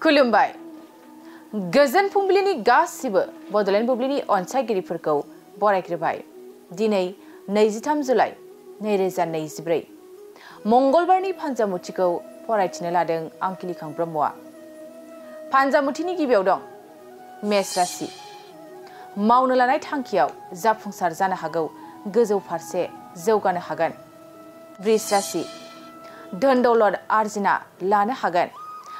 खुलुमबाय गोजोन फुंबिलिनि गासिबो बडलेण्ड बुब्लिनि अनसायगिरिफोरखौ बरायग्रोबाय। दिनै 23 जुलाइ 2024 मंगलबारनि फानजामुथिखौ फरायथिनो लादों आं किलिखां ब्रह्मआ। फानजामुथिनि गिबियाव दं मेष राशि। मावनो लानाय थांखियाव जाफुंसार जानो हागौ, गोजौ फारसे जौगानो हागोन। वृष राशि। धोन दौलत आर्जिना लानो हागोन,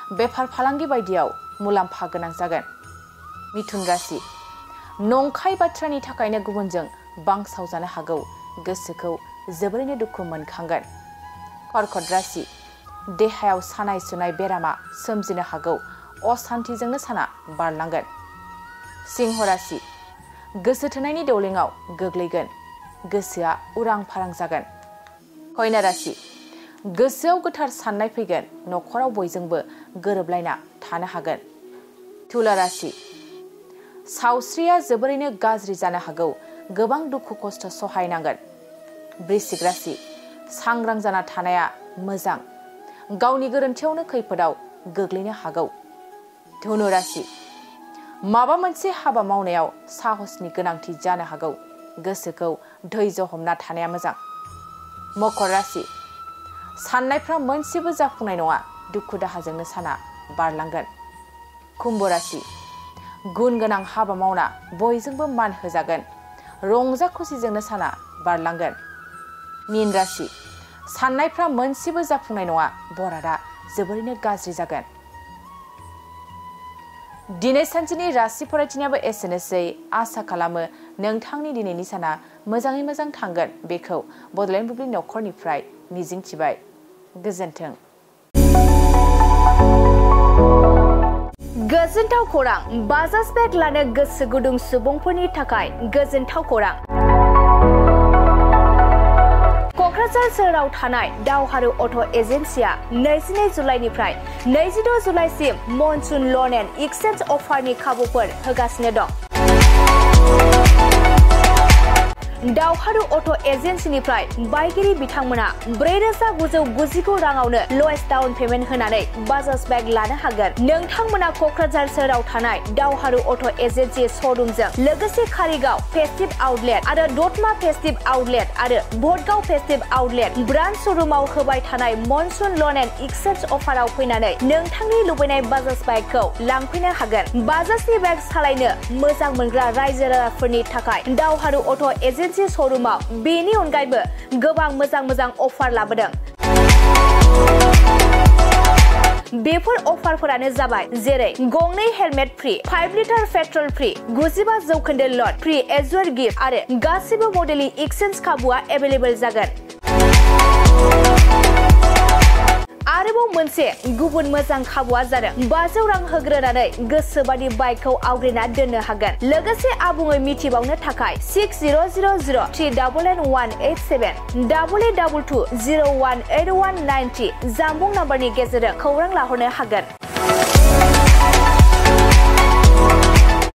बेफार फालांगि बायदियाव मुलाम्फा गोनां जागोन। मिथुन राशि। नंखाय बाथ्रानि थाखायनो गुबुनजों बांसावजानो हागौ, गोसोखौ जोबोरैनो दुखु मोनखांगोन। कर्कट राशि। देहायाव सानाय सुनाय बेरामा सोमजिनो हागौ, असान्थिजोंनो साना बारलांगोन। सिंह राशि। गोसो थोनायनि दौलेङाव गोग्लैगोन, गोसोआ उरां फारां जागोन। कन्या राशि। गोसोआव गोथार साननाय फैगोन, नखराव बयजोंबो गोरोबलायना थानो हागोन। तुला राशि। सावस्रिया जोबोरैनो गाज्रि जानो हागौ, गोबां दुखु खस्थ सहायनांगोन। वृश्चिक राशि। सांग्रां जाना थानाया मोजां, गावनि गोरोन्थियावनो खैफोदाव गोग्लैनो हागौ। धनु राशि। माबा मोनसे हाबा मावनायाव साहसनि गोनांथि जानो हागौ, गोसोखौ धैर्य हमना थानाया मोजां। मकर राशि। साननायफ्रा मोनसेबो जाफुंनाय नङा, दुखु दाहाजोंनो साना बारलांगोन। कुम्भ राशि। गुन गोनां हाबा मावना बयजोंबो मान होजागोन, रंजा खुसिजोंनो साना बारलांगोन। मीन राशि। साननायफ्रा मोनसेबो जाफुंनाय नङा, बरादा जोबोरैनो गाज्रि जागोन। दिनै सानसेनि राशि फरायथिनायाबो एसेनोसै। आसा खालामो नोंथांनि दिनैनि साना मोजाङै मोजां थांगोन, बेखौ बडलेण्ड बुब्लि नखरनिफ्राय मिजिंथिबाय। गोजोन्थों। गोजोनथाव खौरां। बाजाज बेग लानो गोसो गुदुं सुबुंफोरनि थाखाय गोजोनथाव खौरां। क'क्राझार सोहोराव थानाय दावहारु अट' एजेन्सिया 22 जुलाइनिफ्राय 26 जुलाइसिम मनसुन लन एन्ड एक्सचेन्ज अफारनि खाबुफोर होगासिनो दं। दावहारु अट' एजेन्सिनिफ्राय बायगिरि बिथांमोना 4,999 राङावनो लवेस्ट डाउन पेमेन्ट होनानै बाजाज बेग लानो हागोन। नोंथांमोना क'क्राझार सोहोराव थानाय दावहारु अट' एजेन्सि श'रुमजों लोगोसे कारिगाव फेस्टिभ आउटलेट आरो दतमा फेस्टिभ आउटलेट आरो भटगाव फेस्टिभ आउटलेट ब्रान्च श'रुमाव होबाय थानाय मनसुन लन एन्ड एक्सचेन्ज अफाराव फैनानै नोंथांनि लुबैनाय बाजाज बाइकखौ लांफैनो हागोन। बाजाजनि बाइक सालायनो मोजां मोनग्रा रायजो राजाफोरनि थाखाय दावहारु अट' एजेन्सि श'रुमाव बेनि अनगायैबो गोबां मोजां अफार लाबोदों। बेफोर अफारफोरानो जाबाय जेरै गंनै helmet free, 5 litre petrol free, 95% लट फ्रि एजुअर गिफ्ट आरो गासिबो मडेलनि एक्सचेन्ज खाबुआ एभेलेबल जागोन। आरोबाव मोनसे गुबुन मोजां खाबुआ जादों 500 रां होग्रोनानै गोसोबादि बाइकखौ आवग्रिना दोननो हागोन। लोगोसे आबुङै मिथिबावनो थाखाय 6000388187 8822 018193 जानबुं नाम्बारनि गेजेरजों खौरां लाहरनो हागोन।